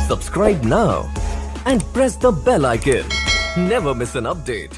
Subscribe now and press the bell icon. Never miss an update.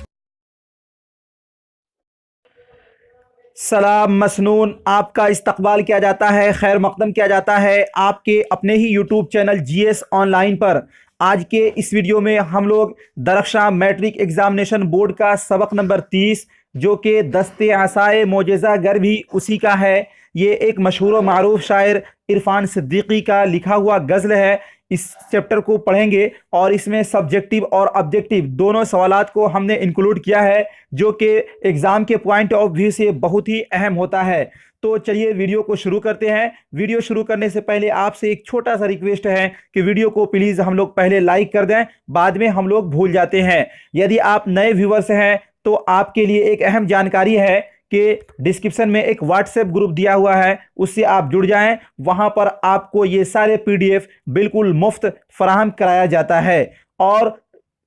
सलाम मसनून, आपका इस्तकबाल किया जाता है, खैर मकदम किया जाता है आपके अपने ही यूट्यूब चैनल जीएस ऑनलाइन पर। आज के इस वीडियो में हम लोग दरख्शां मैट्रिक एग्जामिनेशन बोर्ड का सबक नंबर 30 जो कि दस्ते आसाए मोजेज़ा गर भी उसी का है। ये एक मशहूर व मारूफ शायर इरफान सिद्दीकी का लिखा हुआ गज़ल है। इस चैप्टर को पढ़ेंगे और इसमें सब्जेक्टिव और ऑब्जेक्टिव दोनों सवालात को हमने इंक्लूड किया है जो कि एग्ज़ाम के पॉइंट ऑफ व्यू से बहुत ही अहम होता है। तो चलिए वीडियो को शुरू करते हैं। वीडियो शुरू करने से पहले आपसे एक छोटा सा रिक्वेस्ट है कि वीडियो को प्लीज़ हम लोग पहले लाइक कर दें, बाद में हम लोग भूल जाते हैं। यदि आप नए व्यूवर्स हैं तो आपके लिए एक अहम जानकारी है कि डिस्क्रिप्शन में एक व्हाट्सएप ग्रुप दिया हुआ है, उससे आप जुड़ जाएं। वहां पर आपको ये सारे पीडीएफ बिल्कुल मुफ्त फराहम कराया जाता है। और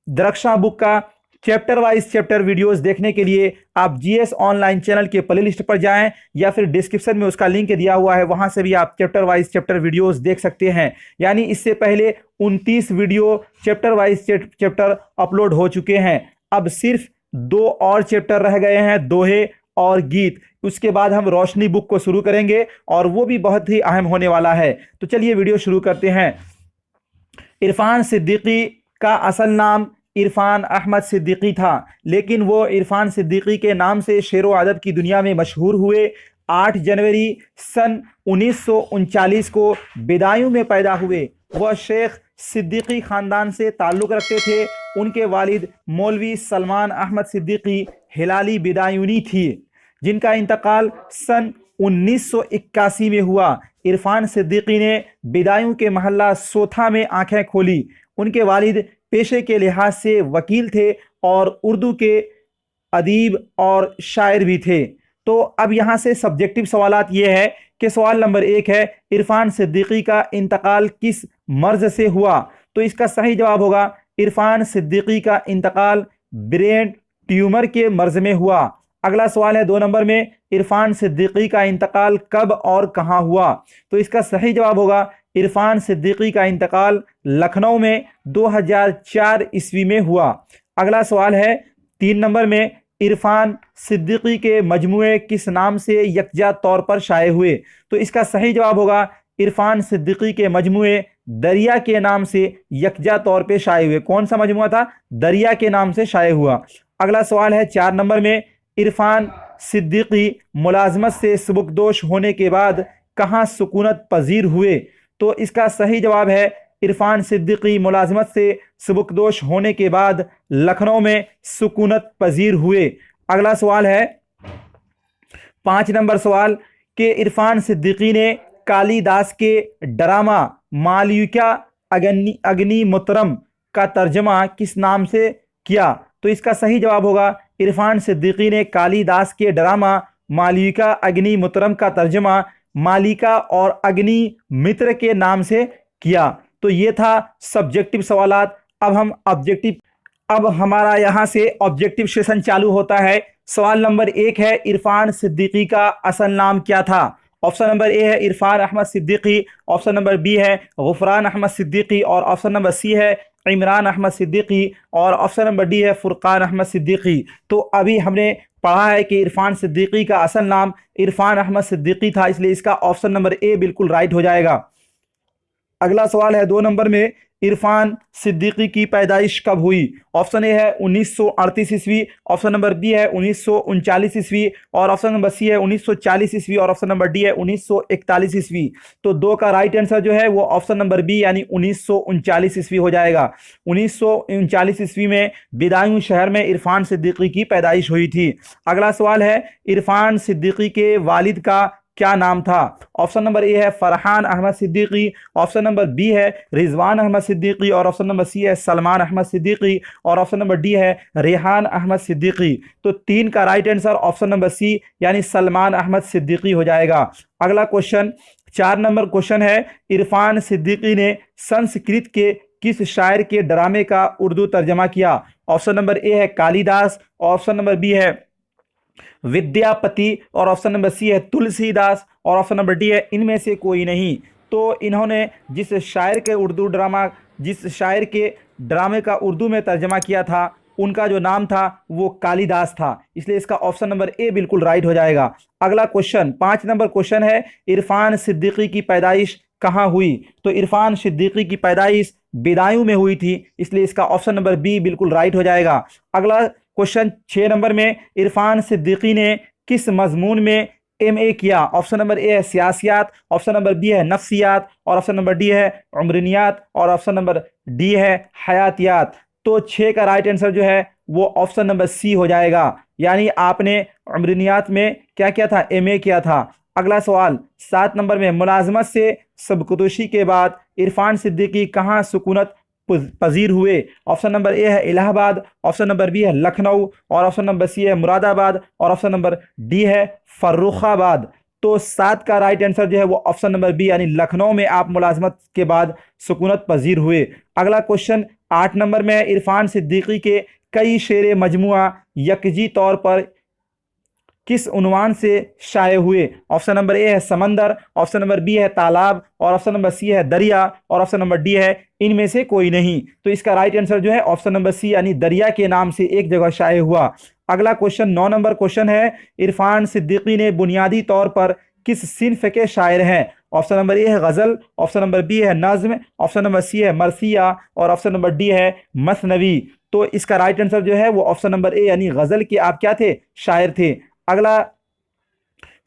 दरख्शां बुक का चैप्टर वाइज चैप्टर वीडियोस देखने के लिए आप जीएस ऑनलाइन चैनल के प्लेलिस्ट पर जाएं या फिर डिस्क्रिप्शन में उसका लिंक दिया हुआ है, वहां से भी आप चैप्टर वाइज चैप्टर वीडियोस देख सकते हैं। यानी इससे पहले 29 video chapter wise chapter upload हो चुके हैं। अब सिर्फ 2 और चैप्टर रह गए हैं, दोहे और गीत। उसके बाद हम रोशनी बुक को शुरू करेंगे और वो भी बहुत ही अहम होने वाला है। तो चलिए वीडियो शुरू करते हैं। इरफान सिद्दीकी का असल नाम इरफान अहमद सिद्दीकी था, लेकिन वो इरफान सिद्दीकी के नाम से शेर व अदब की दुनिया में मशहूर हुए। 8 जनवरी सन 1939 को बिदायूं में पैदा हुए। वह शेख सिद्दीकी ख़ानदान से ताल्लुक़ रखते थे। उनके वालिद मौलवी सलमान अहमद सिद्दीकी हिलाली बिदायूनी थी, जिनका इंतकाल सन 1981 में हुआ। इरफान सिद्दीकी ने बिदायूं के महल्ला सोथा में आंखें खोली। उनके वालिद पेशे के लिहाज से वकील थे और उर्दू के अदीब और शायर भी थे। तो अब यहाँ से सब्जेक्टिव सवालात ये है कि सवाल नंबर 1 है, इरफान सिद्दीकी का इंतकाल किस मर्ज से हुआ? तो इसका सही जवाब होगा इरफान सिद्दीकी का इंतकाल ब्रेन ट्यूमर के मर्ज में हुआ। अगला सवाल है 2 नंबर में, इरफान सिद्दीकी का इंतकाल कब और कहां हुआ? तो इसका सही जवाब होगा इरफान सिद्दीकी का इंतकाल लखनऊ में 2004 ईस्वी में हुआ। अगला सवाल है 3 नंबर में, इरफान सिद्दीकी के मजमूए किस नाम से यकजा तौर पर शाये हुए? तो इसका सही जवाब होगा इरफान सिद्दीकी के मजमूए दरिया के नाम से यकजा तौर पे शाये हुए। कौन सा मजमूआ था? दरिया के नाम से शाये हुआ। अगला सवाल है 4 नंबर में, इरफान सिद्दीकी मुलाजमत से सबकदोश होने के बाद कहाँ सुकूनत पजीर हुए? तो इसका सही जवाब है इरफान सिद्दीकी मुलाजमत से सबकदोश होने के बाद लखनऊ में सुकूनत पजीर हुए। अगला सवाल है 5 नंबर सवाल कि इरफान सिद्दीकी ने कालिदास के ड्रामा मालविका अग्निमुत्रम का तर्जमा किस नाम से किया? तो इसका सही जवाब होगा इरफान सिद्दीकी ने कालिदास के ड्रामा मालविका अग्निमुत्रम का तर्जमा मालिका और अग्नि मित्र के नाम से किया। तो ये था सब्जेक्टिव सवालात। अब हमारा यहाँ से ऑब्जेक्टिव सेशन चालू होता है। सवाल नंबर 1 है, इरफान सिद्दीकी का असल नाम क्या था? ऑप्शन नंबर ए है Irfan Ahmed Siddiqui, option number B है गुफरान अहमद सिद्दीकी और ऑप्शन नंबर सी है इमरान अहमद सिद्दीकी और ऑप्शन नंबर डी है फुरकान अहमद सिद्दीकी। तो अभी हमने पढ़ा है कि इरफान सिद्दीकी का असल नाम इरफान अहमद सिद्दीकी था, इसलिए इसका ऑप्शन नंबर ए बिल्कुल राइट हो जाएगा। अगला सवाल है 2 नंबर में, इरफान सिद्दीकी की पैदाइश कब हुई? ऑप्शन ए है 1938 ईस्वी, ऑप्शन नंबर बी है 1939 ईस्वी और ऑप्शन नंबर सी है 1940 ईस्वी और ऑप्शन नंबर डी है 1941 ईस्वी। तो 2 का राइट आंसर जो है वो ऑप्शन नंबर बी यानी 1939 ईस्वी हो जाएगा। 1939 ईस्वी में बिदायूं शहर में इरफान सिद्दीकी की पैदाइश हुई थी। अगला सवाल है, इरफान सिद्दीकी के वालिद का क्या नाम था? ऑप्शन नंबर ए है Farhan Ahmed Siddiqui, option number B है रिजवान अहमद सिद्दीकी और ऑप्शन नंबर सी है सलमान अहमद सिद्दीकी और ऑप्शन नंबर डी है रेहान अहमद सिद्दीकी। तो 3 का right answer option number C यानी सलमान अहमद सिद्दीकी हो जाएगा। अगला क्वेश्चन 4 नंबर क्वेश्चन है, इरफान सिद्दीकी ने संस्कृत के किस शायर के ड्रामे का उर्दू तर्जमा किया? ऑप्शन नंबर ए है कालिदास, ऑप्शन नंबर बी है विद्यापति और ऑप्शन नंबर सी है तुलसीदास और ऑप्शन नंबर डी है इनमें से कोई नहीं। तो इन्होंने जिस शायर के ड्रामे का उर्दू में तर्जमा किया था उनका जो नाम था वो कालिदास था। इसलिए इसका ऑप्शन नंबर ए बिल्कुल राइट हो जाएगा। अगला क्वेश्चन 5 नंबर क्वेश्चन है, इरफान सिद्दीकी की पैदाइश कहाँ हुई? तो इरफान सिद्दीकी की पैदाइश बिदायूं में हुई थी, इसलिए इसका ऑप्शन नंबर बी बिल्कुल राइट हो जाएगा। अगला क्वेश्चन 6 नंबर में, इरफान सिद्दीकी ने किस मजमून में एमए किया? ऑप्शन नंबर ए है सियासियात, ऑप्शन नंबर बी है नफ्सियात, और ऑप्शन नंबर डी है उमरनियात, और ऑप्शन नंबर डी है हयातियात। तो 6 का राइट आंसर जो है वो ऑप्शन नंबर सी हो जाएगा, यानी आपने उमरनियात में क्या किया था? एमए किया था। अगला सवाल 7 नंबर में, मुलाजमत से सबकदोशी के बाद इरफान सिद्दीकी कहाँ सुकूनत पजीर हुए? ऑप्शन नंबर ए है इलाहाबाद, ऑप्शन नंबर बी है लखनऊ, और ऑप्शन नंबर सी है मुरादाबाद, और ऑप्शन नंबर डी है फर्रुखाबाद। तो 7 का राइट आंसर जो है वो ऑप्शन नंबर बी यानी लखनऊ में आप मुलाजमत के बाद सुकूनत पजीर हुए। अगला क्वेश्चन 8 नंबर में, इरफान सिद्दीकी के कई शेर मजमुआ यकजी तौर पर किस उन्वान से शाये हुए? ऑप्शन नंबर ए है समंदर, ऑप्शन नंबर बी है तालाब, और ऑप्शन नंबर सी है दरिया, और ऑप्शन नंबर डी है इनमें से कोई नहीं। तो इसका राइट आंसर जो है ऑप्शन नंबर सी यानी दरिया के नाम से एक जगह शाये हुआ। अगला क्वेश्चन 9 नंबर क्वेश्चन है, इरफान सिद्दीकी ने बुनियादी तौर पर किस सिन्फ के शायर हैं? ऑप्शन नंबर ए है गज़ल, ऑप्शन नंबर बी है नज़्म, ऑप्शन नंबर सी है मरसिया, और ऑप्शन नंबर डी है मसनवी। तो इसका राइट आंसर जो है वो ऑप्शन नंबर ए यानी गज़ल के आप क्या थे? शायर थे। अगला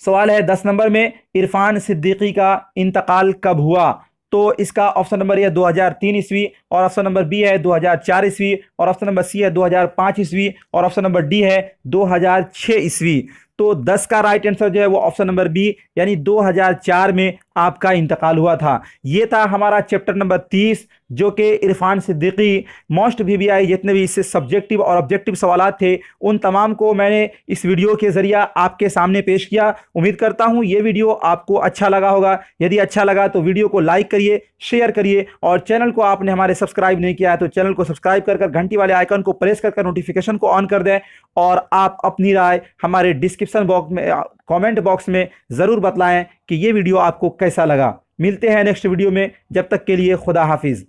सवाल है 10 नंबर में, इरफान सिद्दीकी का इंतकाल कब हुआ? तो इसका ऑप्शन नंबर ए 2003 ईस्वी, और ऑप्शन नंबर बी है 2004 ईस्वी, और ऑप्शन नंबर सी है 2005 ईस्वी, और ऑप्शन नंबर डी है 2006 ईस्वी। तो 10 का राइट आंसर जो है वो ऑप्शन नंबर बी यानी 2004 में आपका इंतकाल हुआ था। ये था हमारा चैप्टर नंबर 30 जो कि इरफान सिद्दीकी मोस्ट वीवीआई जितने भी इससे सब्जेक्टिव और ऑब्जेक्टिव सवालात थे उन तमाम को मैंने इस वीडियो के ज़रिए आपके सामने पेश किया। उम्मीद करता हूँ ये वीडियो आपको अच्छा लगा होगा। यदि अच्छा लगा तो वीडियो को लाइक करिए, शेयर करिए, और चैनल को आपने हमारे सब्सक्राइब नहीं किया है तो चैनल को सब्सक्राइब कर घंटी वाले आइकन को प्रेस कर नोटिफिकेशन को ऑन कर दें, और आप अपनी राय हमारे डिस्क्रिप्शन बॉक्स में कमेंट बॉक्स में ज़रूर बतलाएं कि ये वीडियो आपको कैसा लगा। मिलते हैं नेक्स्ट वीडियो में, जब तक के लिए खुदा हाफिज़।